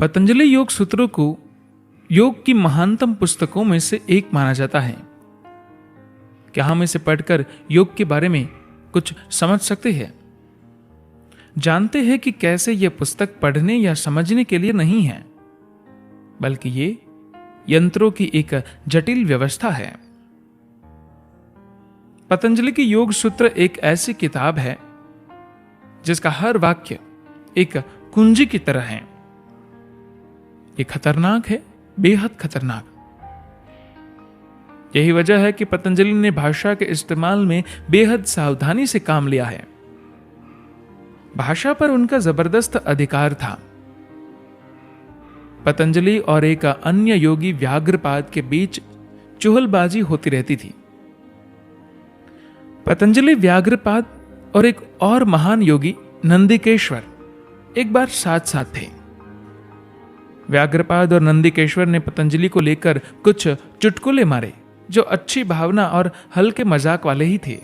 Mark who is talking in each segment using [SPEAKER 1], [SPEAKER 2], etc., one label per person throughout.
[SPEAKER 1] पतंजलि योग सूत्रों को योग की महानतम पुस्तकों में से एक माना जाता है। क्या हम इसे पढ़कर योग के बारे में कुछ समझ सकते हैं? जानते हैं कि कैसे यह पुस्तक पढ़ने या समझने के लिए नहीं है, बल्कि ये यंत्रों की एक जटिल व्यवस्था है। पतंजलि की योग सूत्र एक ऐसी किताब है जिसका हर वाक्य एक कुंजी की तरह है। ये खतरनाक है, बेहद खतरनाक। यही वजह है कि पतंजलि ने भाषा के इस्तेमाल में बेहद सावधानी से काम लिया है। भाषा पर उनका जबरदस्त अधिकार था। पतंजलि और एक अन्य योगी व्याघ्रपाद के बीच चुहलबाजी होती रहती थी। पतंजलि, व्याघ्रपाद और एक और महान योगी नंदिकेश्वर एक बार साथ साथ थे। व्याघ्रपाद और नंदिकेश्वर ने पतंजलि को लेकर कुछ चुटकुले मारे जो अच्छी भावना और हल्के मजाक वाले ही थे।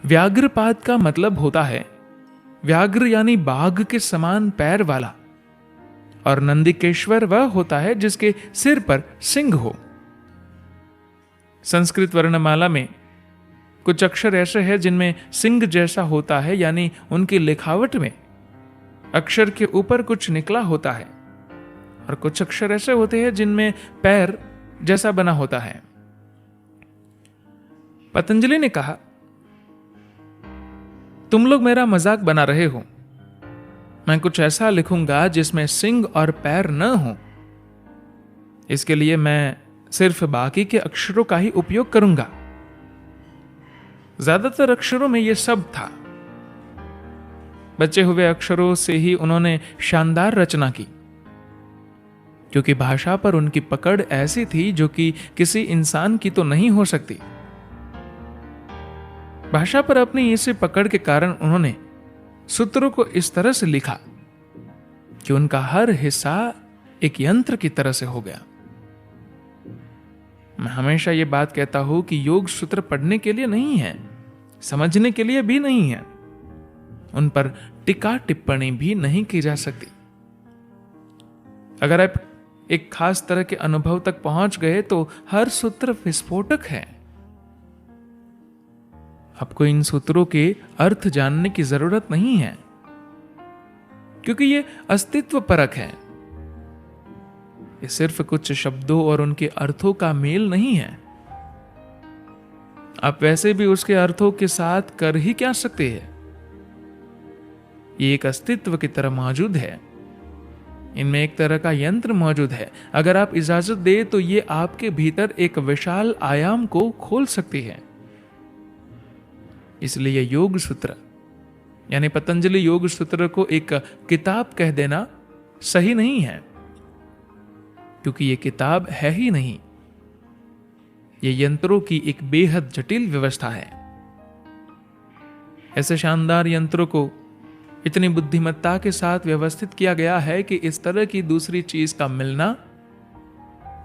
[SPEAKER 1] व्याघ्रपाद का मतलब होता है व्याघ्र यानी बाघ के समान पैर वाला, और नंदिकेश्वर वह होता है जिसके सिर पर सिंह हो। संस्कृत वर्णमाला में कुछ अक्षर ऐसे हैं जिनमें सिंह जैसा होता है, यानी उनकी लिखावट में अक्षर के ऊपर कुछ निकला होता है, और कुछ अक्षर ऐसे होते हैं जिनमें पैर जैसा बना होता है। पतंजलि ने कहा, तुम लोग मेरा मजाक बना रहे हो। मैं कुछ ऐसा लिखूंगा जिसमें सिंह और पैर न हो। इसके लिए मैं सिर्फ बाकी के अक्षरों का ही उपयोग करूंगा। ज्यादातर अक्षरों में यह सब था। बचे हुए अक्षरों से ही उन्होंने शानदार रचना की, क्योंकि भाषा पर उनकी पकड़ ऐसी थी जो कि किसी इंसान की तो नहीं हो सकती। भाषा पर अपनी इसी पकड़ के कारण उन्होंने सूत्रों को इस तरह से लिखा कि उनका हर हिस्सा एक यंत्र की तरह से हो गया। मैं हमेशा यह बात कहता हूं कि योग सूत्र पढ़ने के लिए नहीं है, समझने के लिए भी नहीं है। उन पर टिक्का टिप्पणी भी नहीं की जा सकती। अगर आप एक खास तरह के अनुभव तक पहुंच गए तो हर सूत्र विस्फोटक है। आपको इन सूत्रों के अर्थ जानने की जरूरत नहीं है, क्योंकि ये अस्तित्व परक है। ये सिर्फ कुछ शब्दों और उनके अर्थों का मेल नहीं है। आप वैसे भी उसके अर्थों के साथ कर ही क्या सकते हैं। ये एक अस्तित्व की तरह मौजूद है। इनमें एक तरह का यंत्र मौजूद है। अगर आप इजाजत दे तो ये आपके भीतर एक विशाल आयाम को खोल सकती है। इसलिए योग सूत्र यानी पतंजलि योग सूत्र को एक किताब कह देना सही नहीं है, क्योंकि ये किताब है ही नहीं। ये यंत्रों की एक बेहद जटिल व्यवस्था है। ऐसे शानदार यंत्रों को इतनी बुद्धिमत्ता के साथ व्यवस्थित किया गया है कि इस तरह की दूसरी चीज का मिलना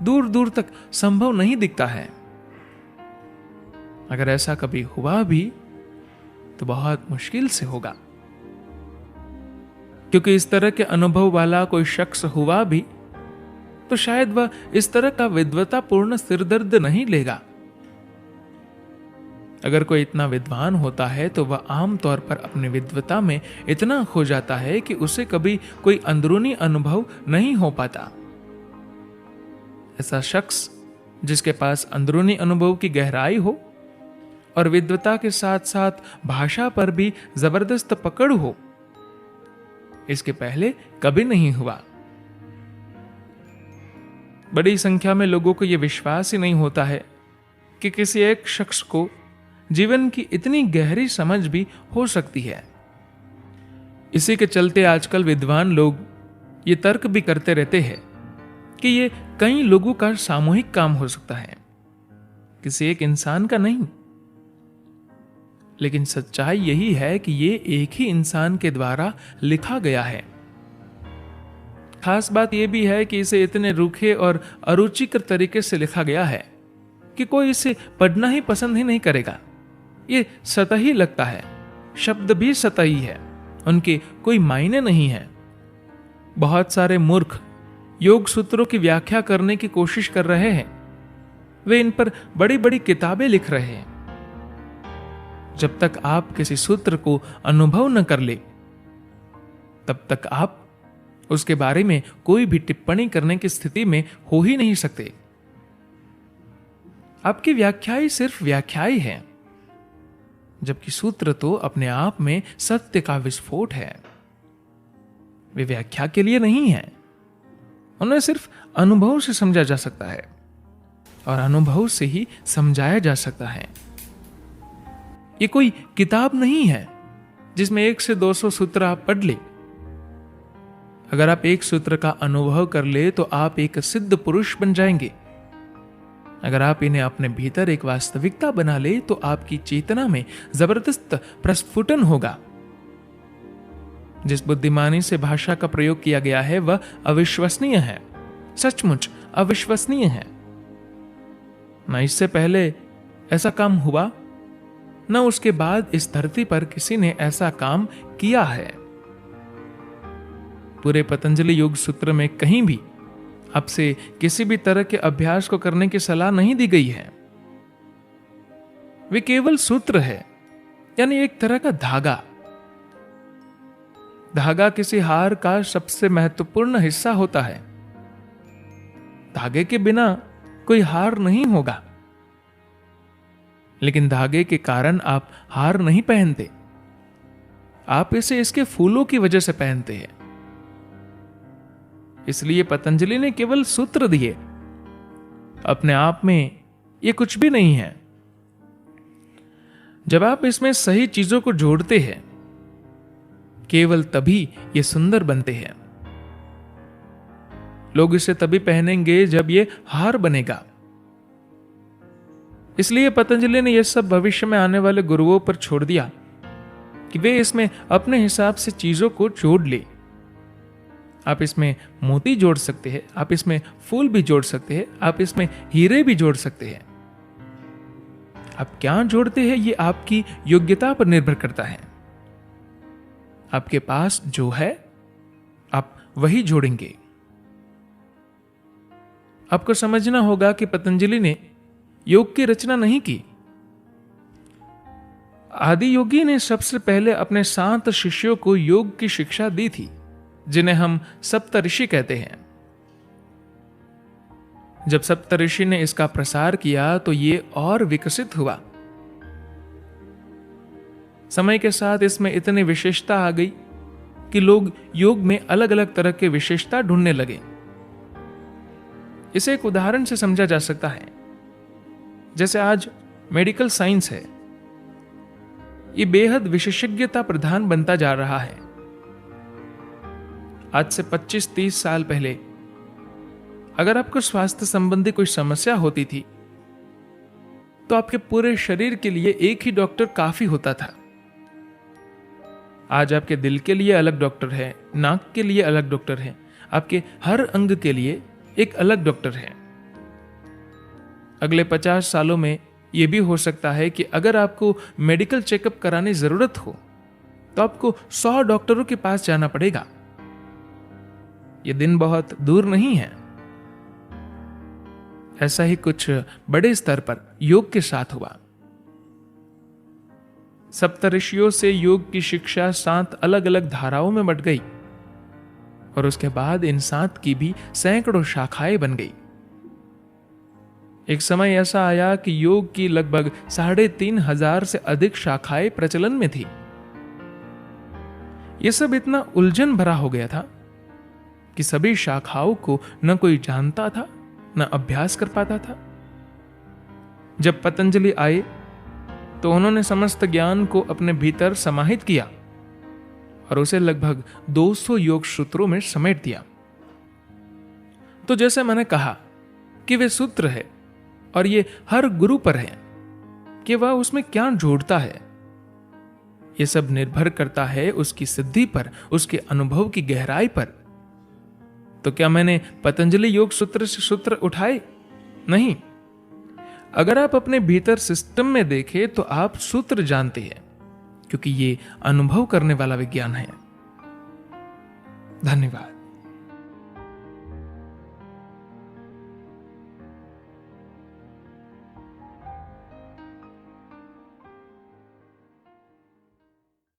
[SPEAKER 1] दूर दूर तक संभव नहीं दिखता है। अगर ऐसा कभी हुआ भी तो बहुत मुश्किल से होगा, क्योंकि इस तरह के अनुभव वाला कोई शख्स हुआ भी तो शायद वह इस तरह का विद्वतापूर्ण सिरदर्द नहीं लेगा। अगर कोई इतना विद्वान होता है तो वह आमतौर पर अपनी विद्वता में इतना खो जाता है कि उसे कभी कोई अंदरूनी अनुभव नहीं हो पाता। ऐसा शख्स जिसके पास अंदरूनी अनुभव की गहराई हो और विद्वता के साथ साथ भाषा पर भी जबरदस्त पकड़ हो, इसके पहले कभी नहीं हुआ। बड़ी संख्या में लोगों को यह विश्वास ही नहीं होता है कि किसी एक शख्स को जीवन की इतनी गहरी समझ भी हो सकती है। इसी के चलते आजकल विद्वान लोग ये तर्क भी करते रहते हैं कि ये कई लोगों का सामूहिक काम हो सकता है, किसी एक इंसान का नहीं। लेकिन सच्चाई यही है कि ये एक ही इंसान के द्वारा लिखा गया है। खास बात यह भी है कि इसे इतने रूखे और अरुचिकर तरीके से लिखा गया है कि कोई इसे पढ़ना ही पसंद ही नहीं करेगा। ये सतही लगता है, शब्द भी सतही है, उनके कोई मायने नहीं है। बहुत सारे मूर्ख योग सूत्रों की व्याख्या करने की कोशिश कर रहे हैं। वे इन पर बड़ी बड़ी किताबें लिख रहे हैं। जब तक आप किसी सूत्र को अनुभव न कर ले, तब तक आप उसके बारे में कोई भी टिप्पणी करने की स्थिति में हो ही नहीं सकते। आपकी व्याख्याएं सिर्फ व्याख्याएं हैं, जबकि सूत्र तो अपने आप में सत्य का विस्फोट है। वे व्याख्या के लिए नहीं है, उन्हें सिर्फ अनुभव से समझा जा सकता है और अनुभव से ही समझाया जा सकता है। ये कोई किताब नहीं है जिसमें 1 से 200 सूत्र आप पढ़ ले। अगर आप एक सूत्र का अनुभव कर ले तो आप एक सिद्ध पुरुष बन जाएंगे। अगर आप इन्हें अपने भीतर एक वास्तविकता बना ले तो आपकी चेतना में जबरदस्त प्रस्फुटन होगा। जिस बुद्धिमानी से भाषा का प्रयोग किया गया है वह अविश्वसनीय है, सचमुच अविश्वसनीय है। न इससे पहले ऐसा काम हुआ, न उसके बाद इस धरती पर किसी ने ऐसा काम किया है। पूरे पतंजलि योग सूत्र में कहीं भी आपसे किसी भी तरह के अभ्यास को करने की सलाह नहीं दी गई है। वे केवल सूत्र है, यानी एक तरह का धागा। धागा किसी हार का सबसे महत्वपूर्ण हिस्सा होता है। धागे के बिना कोई हार नहीं होगा, लेकिन धागे के कारण आप हार नहीं पहनते। आप इसे इसके फूलों की वजह से पहनते हैं। इसलिए पतंजलि ने केवल सूत्र दिए, अपने आप में यह कुछ भी नहीं है। जब आप इसमें सही चीजों को जोड़ते हैं, केवल तभी ये सुंदर बनते हैं। लोग इसे तभी पहनेंगे जब ये हार बनेगा। इसलिए पतंजलि ने यह सब भविष्य में आने वाले गुरुओं पर छोड़ दिया कि वे इसमें अपने हिसाब से चीजों को जोड़ ले। आप इसमें मोती जोड़ सकते हैं, आप इसमें फूल भी जोड़ सकते हैं, आप इसमें हीरे भी जोड़ सकते हैं। आप क्या जोड़ते हैं ये आपकी योग्यता पर निर्भर करता है। आपके पास जो है आप वही जोड़ेंगे। आपको समझना होगा कि पतंजलि ने योग की रचना नहीं की। आदि योगी ने सबसे पहले अपने 7 शिष्यों को योग की शिक्षा दी थी, जिन्हें हम सप्तऋषि कहते हैं। जब सप्तऋषि ने इसका प्रसार किया तो ये और विकसित हुआ। समय के साथ इसमें इतनी विशेषता आ गई कि लोग योग में अलग अलग तरह के विशेषता ढूंढने लगे। इसे एक उदाहरण से समझा जा सकता है। जैसे आज मेडिकल साइंस है, ये बेहद विशेषज्ञता प्रधान बनता जा रहा है। आज से 25-30 साल पहले अगर आपको स्वास्थ्य संबंधी कोई समस्या होती थी तो आपके पूरे शरीर के लिए एक ही डॉक्टर काफी होता था। आज आपके दिल के लिए अलग डॉक्टर है, नाक के लिए अलग डॉक्टर है, आपके हर अंग के लिए एक अलग डॉक्टर है। अगले 50 सालों में यह भी हो सकता है कि अगर आपको मेडिकल चेकअप कराने जरूरत हो तो आपको 100 डॉक्टरों के पास जाना पड़ेगा। यह दिन बहुत दूर नहीं है। ऐसा ही कुछ बड़े स्तर पर योग के साथ हुआ। सप्तऋषियों से योग की शिक्षा 7 अलग अलग धाराओं में बंट गई और उसके बाद इन 7 की भी सैकड़ों शाखाएं बन गई। एक समय ऐसा आया कि योग की लगभग 3500 से अधिक शाखाएं प्रचलन में थी। यह सब इतना उलझन भरा हो गया था कि सभी शाखाओं को न कोई जानता था न अभ्यास कर पाता था। जब पतंजलि आए तो उन्होंने समस्त ज्ञान को अपने भीतर समाहित किया और उसे लगभग 200 योग सूत्रों में समेट दिया। तो जैसे मैंने कहा कि वे सूत्र है और ये हर गुरु पर है कि वह उसमें क्या जोड़ता है। यह सब निर्भर करता है उसकी सिद्धि पर, उसके अनुभव की गहराई पर। तो क्या मैंने पतंजलि योग सूत्र से सूत्र उठाए? नहीं। अगर आप अपने भीतर सिस्टम में देखें तो आप सूत्र जानते हैं, क्योंकि ये अनुभव करने वाला विज्ञान है। धन्यवाद।